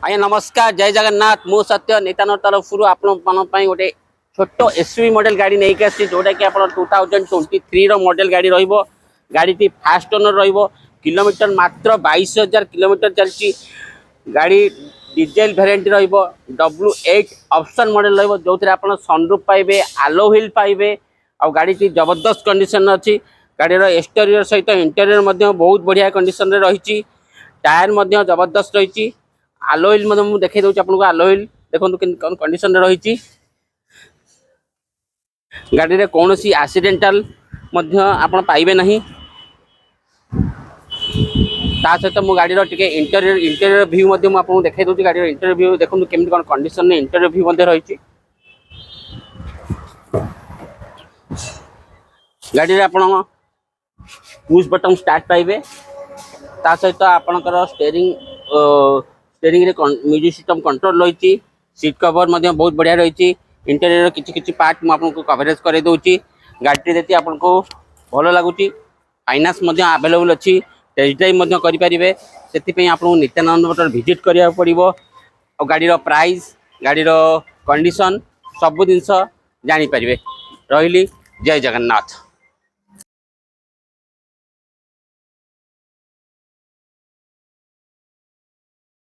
आज्ञा नमस्कार जय जगन्नाथ मु सत्य नितान तरफ गोटे छोट एसयूवी मॉडल गाड़ी नहीं आसी जोटा कि 2023 मॉडल गाड़ी रहिबो। गाड़ी फास्ट ओनर रहिबो। किलोमीटर मात्र 22,000 किलोमीटर चलची। गाड़ी डीजेल वेरिएंट रहिबो। W8 ऑप्शन मॉडल रहिबो जो थरे आपण सनरूफ पाइबे, आलो व्हील पाइबे। आ गाड़ी जबरदस्त कंडीशन अच्छी। गाड़ीर एक्सटेरियर सहित इंटीरियर मध्य बहुत बढ़िया कंडीशन रे रहिची। टायर मध्य जबरदस्त रहिची। आलो व्हील मध्य मु देखै दउची आपनको। आलो व्हील देखंतु केन कंडीशन रे रहिची। गाड़ी रे कोनोसी एक्सीडेंटल मध्य आपण पाइबे नहीं। ता सहित मु गाड़ी रो टिके इंटीरियर व्यू मध्य मु आपनको देखै दउची। गाड़ी रो इंटीरियर व्यू देखंतु केमति कोन कंडीशन ने इंटीरियर व्यू मध्य रहिची। गाड़ी रे आपण पुश बटन स्टार्ट पाइबे। ता सहित आपनकर स्टेरिंग रे म्यूजिक सिस्टम कंट्रोल रही। सीट कवर मध्य बहुत बढ़िया रही। इंटीरियर किछि पार्ट मु आपनको कवरेज करे दउची। गाड़ी देती आपनको भलो लागुची। फाइनेंस मध्य अवेलेबल अछि। टेस्ट ड्राइव मध्य करि परिबे। सेति पे आपनको नित्यानंद मोटर विजिट करिया पड़िबो। और गाड़ी रो प्राइस, गाड़ी रो कंडीशन सब जिंस जानि परिबे। रहिली जय जगन्नाथ।